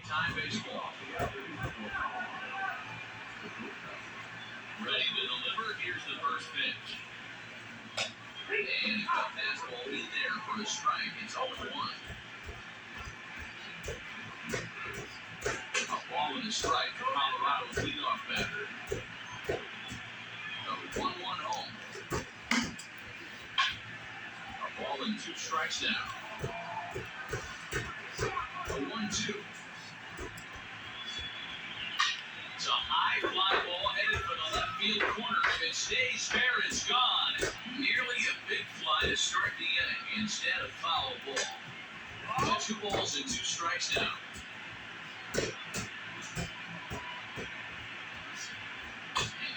time baseball. Ready to deliver. Here's the first pitch. And got fastball in there for a strike. It's 0-1. A ball and a strike for Colorado's leadoff batter. The 1-1 home. A ball and 2 strikes now. A 1-2. It's a high fly ball headed for the left field corner. If it stays fair, it's gone. Nearly a big fly to start the inning instead of foul ball. 2 balls and 2 strikes now. And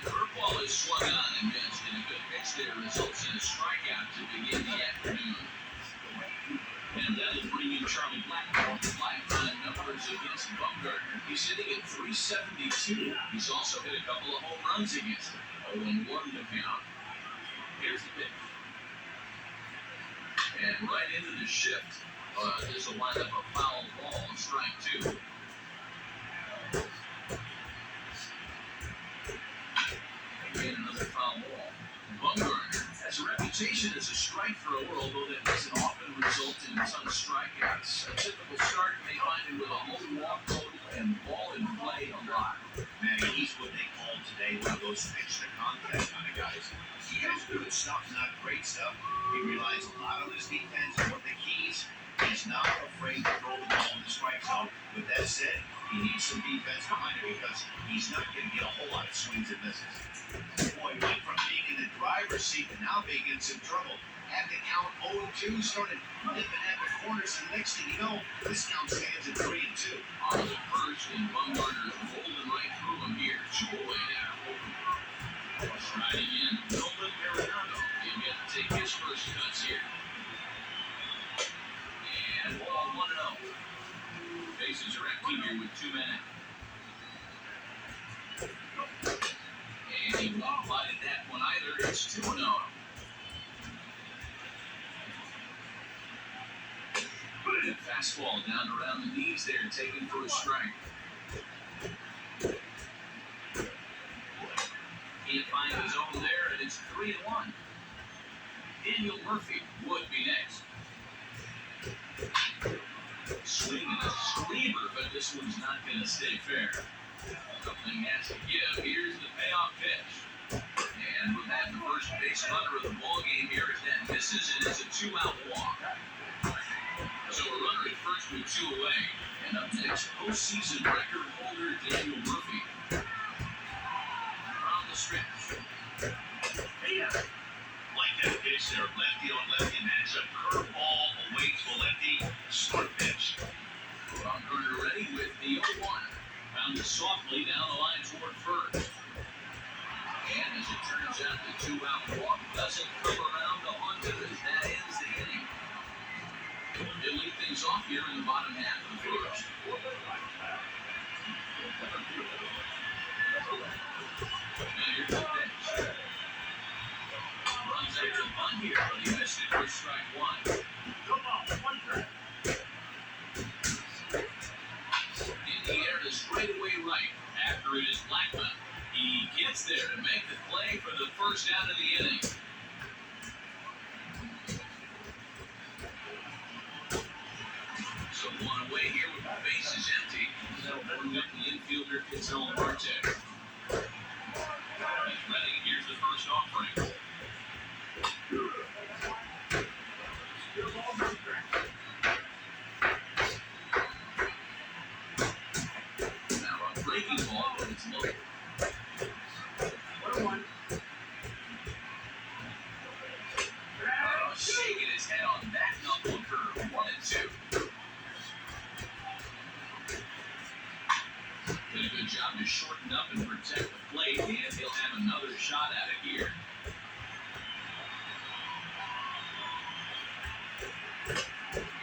the curveball is swung on and missed, and a good pitch there results in a strikeout to begin the afternoon. And that'll bring in Charlie Blackmore. Lifetime numbers against Bumgarner. He's sitting at .372. He's also hit a couple of home runs against him. 0-1 to count. Here's the pitch. And right into the shift. This will wind up a foul ball, strike 2. Again, another foul ball. Bumgarner has a reputation as a strike thrower, although that doesn't often result in a ton of strikeouts. A typical start may find him with a low walk total and ball in play a lot. Manny, he's what they call today one of those pitch to contact kind of guys. He has good stuff, not great stuff. He relies a lot on his defense and what the keys. He's not afraid to throw the ball in the strike zone. With that said, he needs some defense behind him because he's not going to get a whole lot of swings and misses. Boy, went from being in the driver's seat to now being in some trouble. Had to count 0-2, started nipping at the corners, and next thing you know, this count stands at 3-2. On the first, and Bumgarner's rolling right through him here. 2 away now. Riding in, Nolan Arenado. He'll get to take his first cuts here. And ball 1-0. Bases are empty here with 2 men. And he won't bite at that one either. It's 2-0. A fastball down around the knees there, taken for a strike. Can't find his own there, and it's 3-1. Daniel Murphy would be next. Swinging a screamer, but this one's not going to stay fair. Something has to give. Here's the payoff pitch. And with that, the first base runner of the ballgame here is that misses, and it's a 2-out walk. So a runner at first with 2 away. And up next, postseason record holder Daniel Murphy. On the stretch. Like that pitch there, lefty on lefty matchup, curveball away to a lefty, smart pitch. Bumgarner ready with the 0-1. Found it softly down the line toward first. And as it turns out, the 2-out walk doesn't come around to haunt him as that ends the inning. They'll lead things off here in the bottom half of the first. Now here's the pitch. Runs out to bunt here, but he missed it for strike 1. In the air to straightaway right. After it is Blackman. He gets there to make the play for the first out of the inning. So 1 away here with the bases empty. That'll bring up the infielder, Kitzel Marte. He's ready. Here's the first offering. Now a breaking ball, but it's low. 1-1. Shaking his head on that knuckle curve. 1-2. Did a good job to shorten up and protect the plate, and he'll have another shot at it here.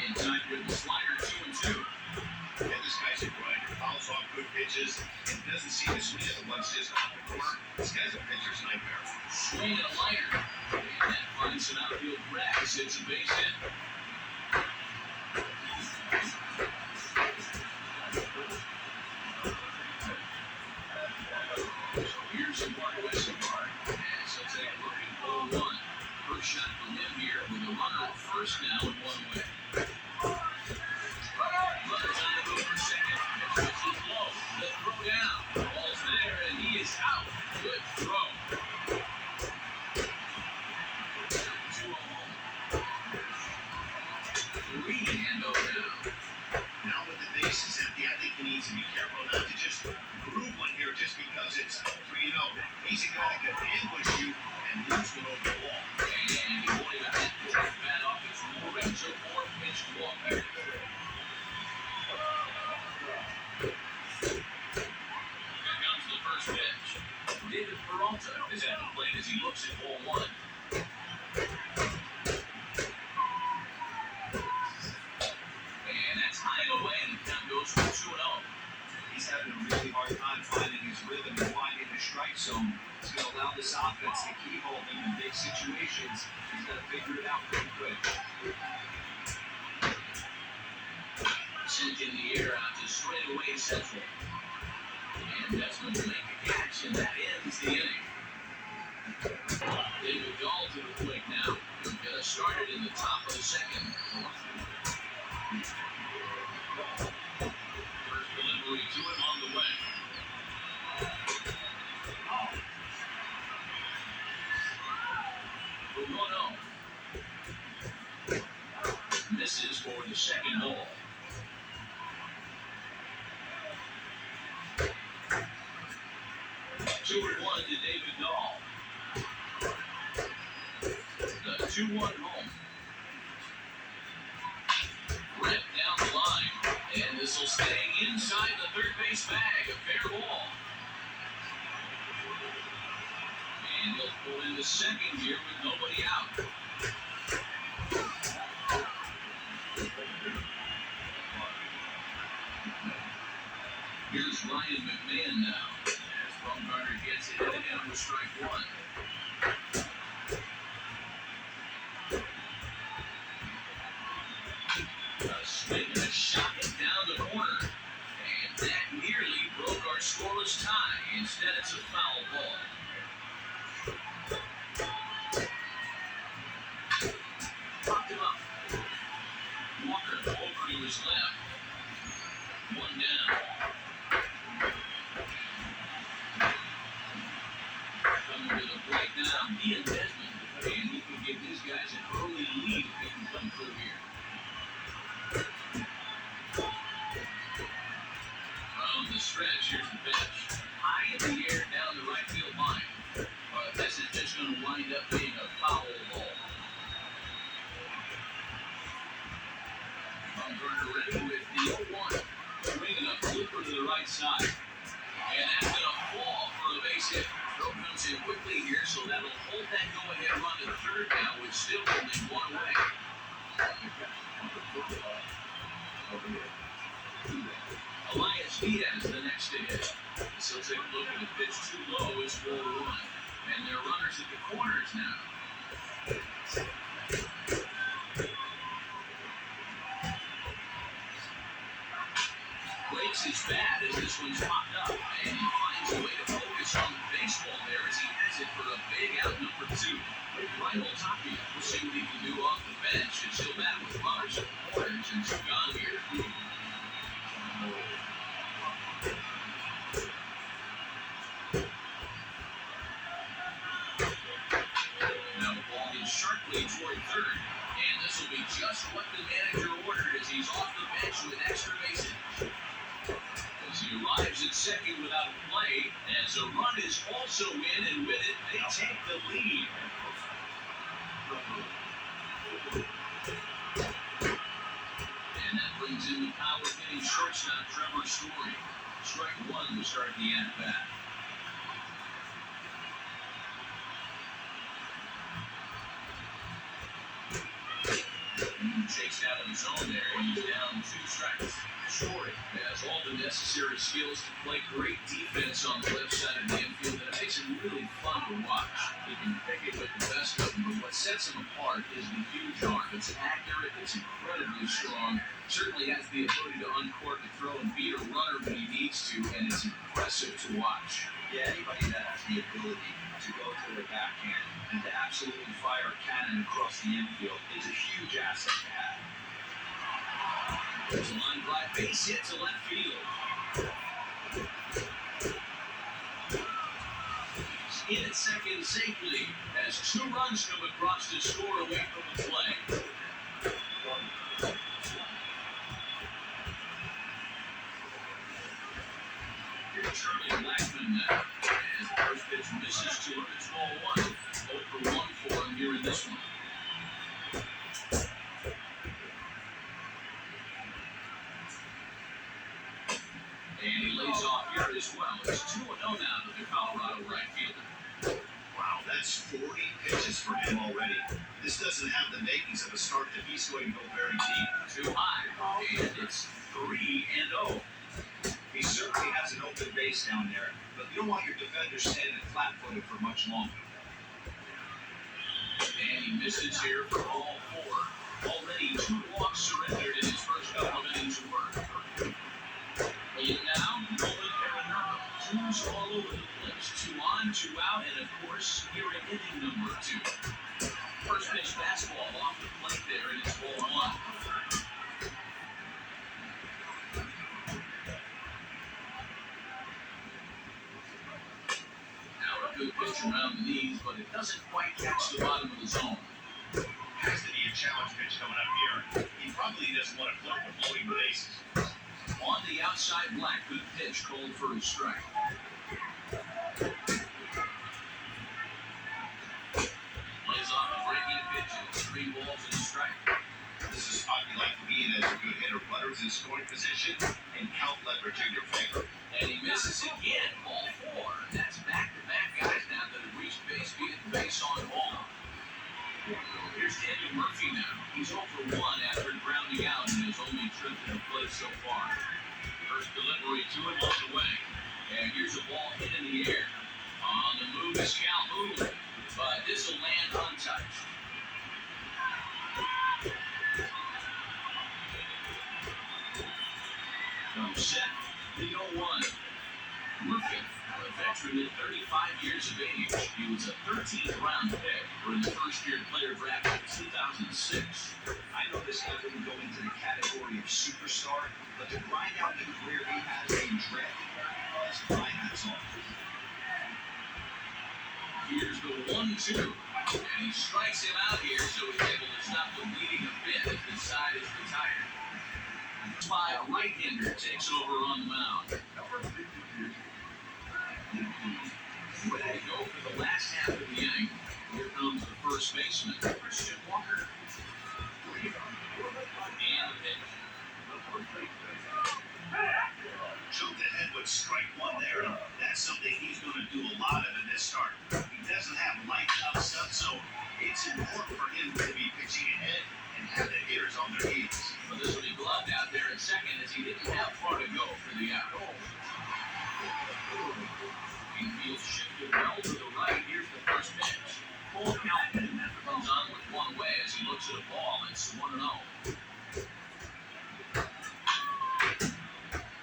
Inside with the slider, 2-2. And this guy's a grinder, fouls off good pitches, and doesn't seem to swing at the ones just off the corner. This guy's a pitcher's nightmare. Swing and a liner. And that finds some outfield grass. It's a base hit. base is empty, I think he needs to be careful not to just groove one here just because it's 3-0. He's a guy that can ambush you and lose one over the wall. And he won't even have to take the bat off his moving, so 4-pitch walk back. Here comes the first pitch. David Peralta is at the plate as he looks at ball one. And that's high and away, and the count goes for 2-0. He's having a really hard time finding his rhythm and finding the strike zone. It's going to allow this offense to keyhole him in big situations. He's got to figure it out pretty quick. Sent in the air out to straightaway central. And Desmond will make the catch, and that ends the inning. David Dahl to the plate now. He'll get us started in the top of the second. First delivery to him on the way. For 1-0. Misses for the second ball. 2-1 to David Dahl. The 2-1 home. Ripped down the line. And this will stay inside the third base bag. A fair ball. And he'll pull into second here with nobody out. Here's Ryan McMahon now. As Bumgarner gets it in again with strike one. A swing and a shot it down the corner. And that nearly broke our scoreless tie. Instead, it's a foul ball. Popped him up. Walker over to his left. One down. Coming to the plate now, Ian Desmond. And he can give these guys an early lead if they can come through here. From the stretch, here's the pitch. High in the air down the right field line. But this is just going to wind up being a foul ball. Bumgarner ready with the 0-1. Swinging a flipper to the right side. And that's going to fall for a base hit. Throw comes in quickly here, so that'll hold that go-ahead run to third now, with still only one away. Elias Diaz the next to hit. So take a look at the pitch too low. It's 4-1. And they're runners at the corners now. Breaks his bat as this one's popped up. And he finds a way to focus on the baseball there as he has it for a big out number 2. Ryan Tapia will see what he can do off the bench and still bat with runners at the corners and two gone here. Now the ball gets sharply toward third, and this will be just what the manager ordered as he's off the bench with extra bases. As he arrives at second without a play, as a run is also in, and with it, they take the lead. And that brings in the power-hitting shortstop, Trevor Story. Strike one to start the at-bat. Chased out of his own there, and he's down 2 strikes. Story has all the necessary skills to play great defense on the left side of the infield, and it makes him really fun to watch. He can pick it with the best of them, but what sets him apart is the huge arm. It's accurate, it's incredibly strong, certainly has the ability to uncork a throw and beat a runner when he needs to, and it's impressive to watch. Yeah, anybody that has the ability to go to the backhand and to absolutely fire a cannon across the infield is a huge asset to have. There's a line drive base hit to left field. He's in at second safely as 2 runs come across to score away from the play. Charlie Blackmon now. As the first pitch misses to him, it's ball one. 0 for 1 for him here in this one. And he lays off here as well. It's 2-0 now to the Colorado right fielder. Wow, that's 40 pitches for him already. This doesn't have the makings of a start that he's going to go very deep. Too high, and it's 3-0. He certainly has an open base down there, but you don't want your defender standing flat-footed for much longer. And he misses here for ball 4. Already 2 walks surrendered in his first couple of innings of work. And now, Nolan Arenado. 2s all over the place. 2 on, 2 out, and of course, here in inning number 2. First pitch fastball off the plate there, and it's ball 1. Now a good pitch around the knees, but it doesn't quite catch the bottom of the zone. Has to be a challenge pitch coming up here. He probably doesn't want to flirt with loading the bases. On the outside black, good pitch called for a strike. Plays off a breaking pitch and 3 balls and a strike. This is how you like to be in as a good hitter. Runners in scoring position and count leverage in your favor. And he misses again, ball 4. That's back-to-back guys now that have reached base via base on ball. Here's Daniel Murphy now. He's 0 for 1 after grounding out in his only trip to the plate so far. First delivery to him on the way. And here's a ball hit in the air. On the move is Calhoun, but this will land untouched. From set, the 0-1. Murphy, a veteran at 35 years of age. He was a 13th round pick during the first-year player draft of 2006. I know this guy wouldn't go into the category of superstar, but to grind out the career he has being drafted, that's my hats off. Here's the 1-2, and he strikes him out here, so he's able to stop the bleeding a bit as the side is retired. By a right-hander takes over on the mound. Ready to go for the last half of the inning. Here comes the first baseman, Christian Walker. And the pitch. Jumped ahead with strike 1 there. That's something he's going to do a lot of in this start. He doesn't have light up stuff, so it's important for him to be pitching ahead and have the hitters on their heels. But this will be gloved out there at second as he didn't have far to go for the out. Infield shifted well to the right. Here's the first pitch. Full count. Comes on with one away as he looks at a ball. It's 1-0.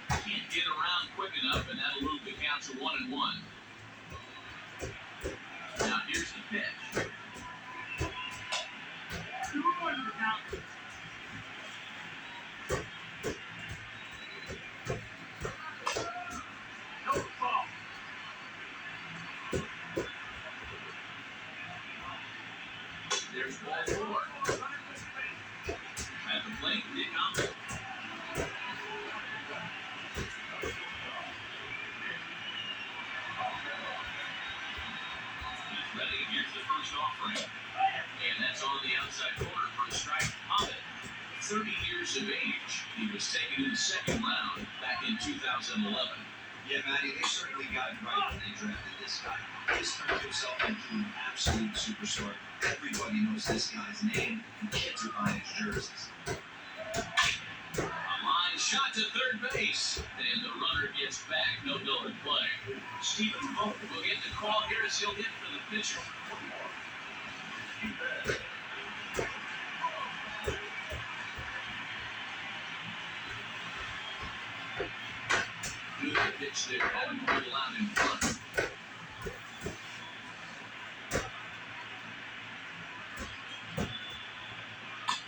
Can't get around quick enough, and that'll move the count to 1-1. Now here's the pitch. There's ball 4. At the plate, Nick Ahmed. He's ready. Here's the first offering. And that's on the outside corner for a strike. Ahmed, 30 years of age. He was taken in the second round back in 2011. Yeah, Matty, they certainly got it right when they drafted this guy. He's turned himself into an absolute superstar. Everybody knows this guy's name, and kids are buying his jerseys. A line shot to third base, and the runner gets back. No double play. Stephen Vogt will get the call here as he'll hit for the pitcher. Good pitch there, having a little out in front.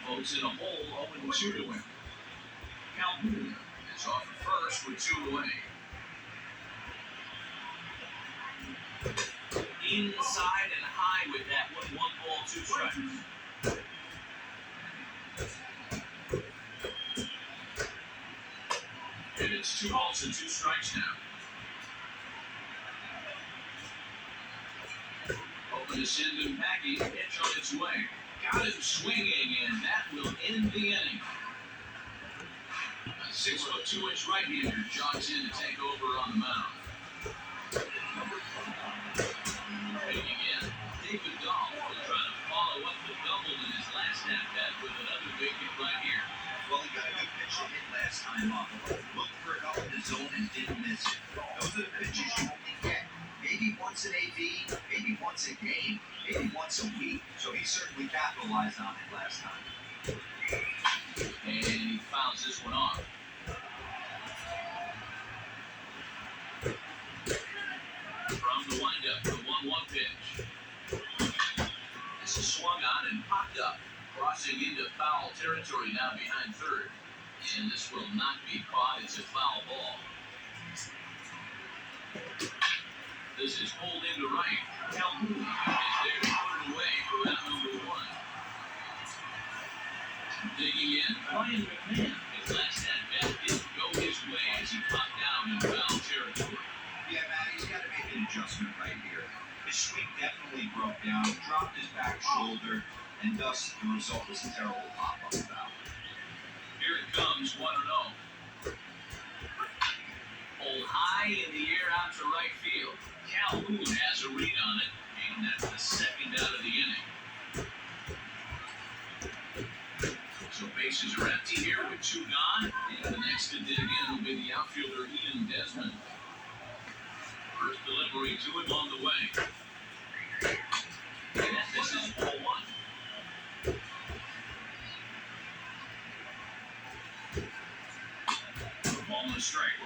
Vogt's in a hole, 0-2 to him. Calhoun is off at first with 2 away. Inside and high with that one. 1 ball, 2 strikes. And it's 2 balls and 2 strikes now. hoping to send him packing. Pitch on its way. Got him swinging, and that will end the inning. A 6'2" right-hander jogs in to take over on the mound. Taking in, David Dahl will try to follow up the double in his last at-bat with another big hit right here. Well, he got a good pitch to hit last time up. Looked for it up in the zone and didn't miss it. Those are the pitches you only get. Maybe once an AB, maybe once a game, maybe once a week. So he certainly capitalized on it last time. And he fouls this one off. From the windup, the 1-1 pitch. This is swung on and popped up, crossing into foul territory now behind third. And this will not be caught. It's a foul ball. This is pulled into right. Calhoun is there to put it away for out number 1. Digging in, Brian McMahon. His last at-bat didn't go his way as he popped down in foul territory. Yeah, Matt, he's got to make an adjustment right here. His swing definitely broke down, dropped his back shoulder, and thus the result was a terrible pop-up foul. Here it comes, 1-0. Pulled high in the air out to right field. Calhoun has a read on it, and that's the second out of the inning. So bases are empty here with 2 gone, and the next to dig in will be the outfielder Ian Desmond. First delivery to him on the way. And that misses ball 1. Ball on the strike.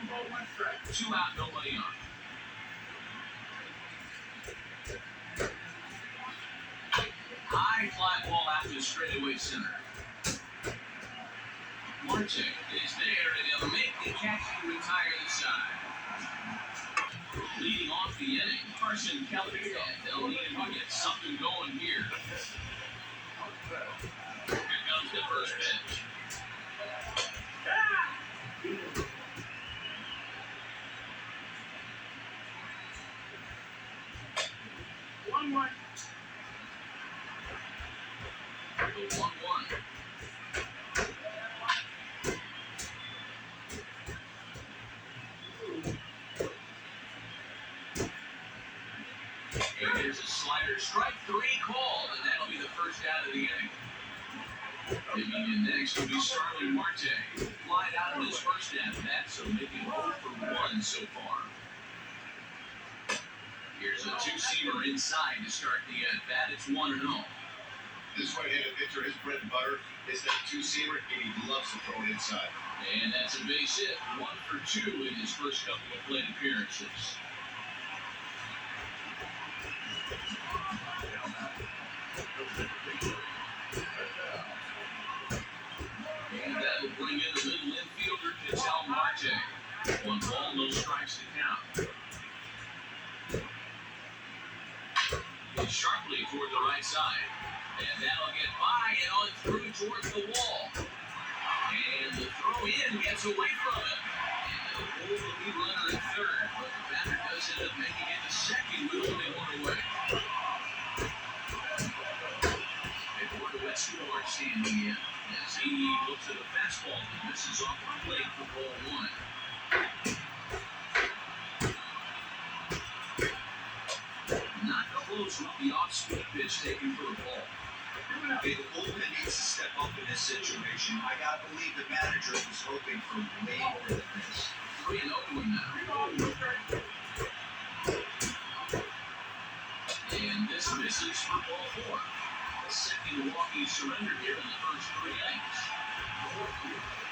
2 out, nobody on. High fly ball out to straightaway center. Marte is there, and he'll make the catch to retire the side. Leading off the inning, Carson Kelly, and they'll need him to get something going here. Here comes the first pitch. 1-1. The 1-1. And there's a slider, strike 3 called, and that'll be the first out of the inning. Digging in next will be Starling Marte. Flied out in his first at-bat, so making 0 for 1 so far. Here's a 2-seamer inside to start the at-bat. It's 1-0. This right-handed pitcher, his bread and butter is that 2-seamer, and he loves to throw it inside. And that's a base hit. 1 for 2 in his first couple of plate appearances. And that'll bring in the middle infielder, Ketel Marte. 1 ball, no strikes to count. It's sharply toward the right side. And that'll get by and on through towards the wall. And the throw in gets away from him. And they'll hold the lead runner at third. But the batter does end up making it to second with only 1 away. Eduardo Escobar standing in as he looks at a fastball that misses off the plate for ball 1. Not close with the off-speed pitch taken for the ball. Hey, the bullpen needs to step up in this situation. I gotta believe the manager was hoping for way more than this. 3-0 now. And this misses for ball 4. The second Rockies surrender here in the first 3 innings.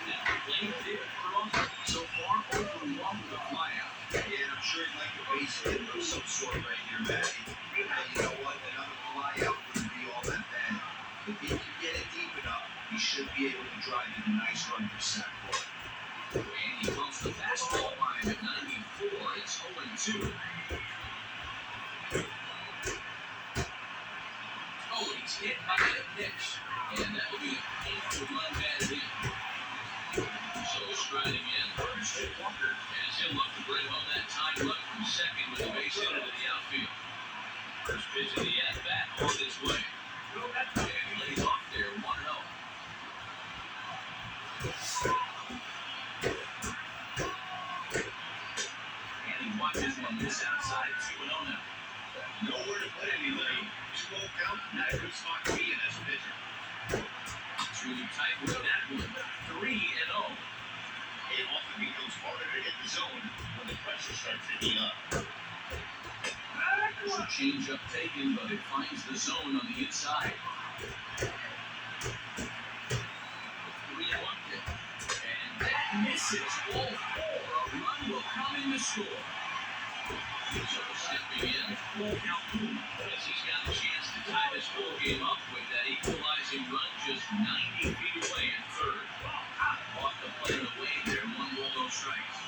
Now playing there for Rockies so far, 0 for 1 with a flyout. Yeah, and I'm sure he'd like a base hit of some sort right here, Matty. You know what? Another flyout wouldn't be all that bad. If he can get it deep enough, he should be able to drive in a nice run for sack fly. And he bumps the fastball by him at 94. It's 0-2. Oh, he's hit by a pitch. And that will be the 8th run batted in. So striding in, Chris Walker has him up to bring on that time run from second with a base hit into the outfield. First pitch of the at-bat on its way. And lays off there, 1-0. And he watches one miss outside, 2-0 now. Nowhere to put anybody. 2-0 count, not a good spot to be in as a pitcher. Truly tight with that one, 3-0. It often becomes harder to hit the zone when the pressure starts to heat up. There's a change-up taken, but it finds the zone on the inside. 3-1 pitch. And that misses. Ball 4. A run will come in to score. So stepping in, full count. As he's got a chance to tie this ball game up with that equalizing run just 90 feet away at third. Off the plate away there, 1 ball, no strikes.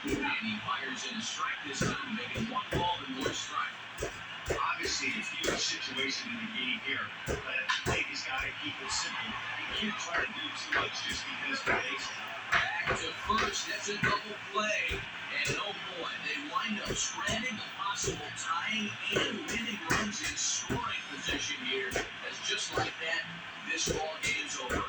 And he fires in a strike this time, making 1 ball and 1 strike. Obviously, it's a huge situation in the game here, but I think he's got to keep it simple. He can't try to do too much just because of the Back to first, that's a double play. And oh boy, they wind up stranding the possible tying and winning runs in scoring position here. As just like that, this ball game's over.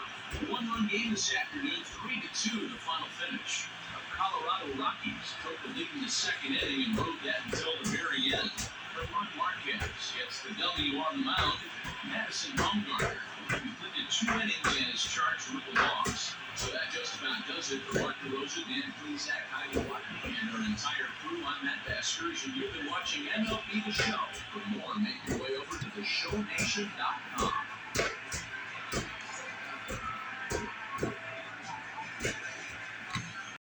1-run game this afternoon, 3-2 the final finish. The Colorado Rockies took the lead in the second inning and rode that until the very end. Vermont Marquez gets the W on the mound. Madison Bumgarner completed 2 innings and is charged with the loss. So that just about does it for Mark DeRosa, Dan Plesac, Heidi Watney, and our entire crew on that excursion. You've been watching MLB The Show. For more, make your way over to theshownation.com.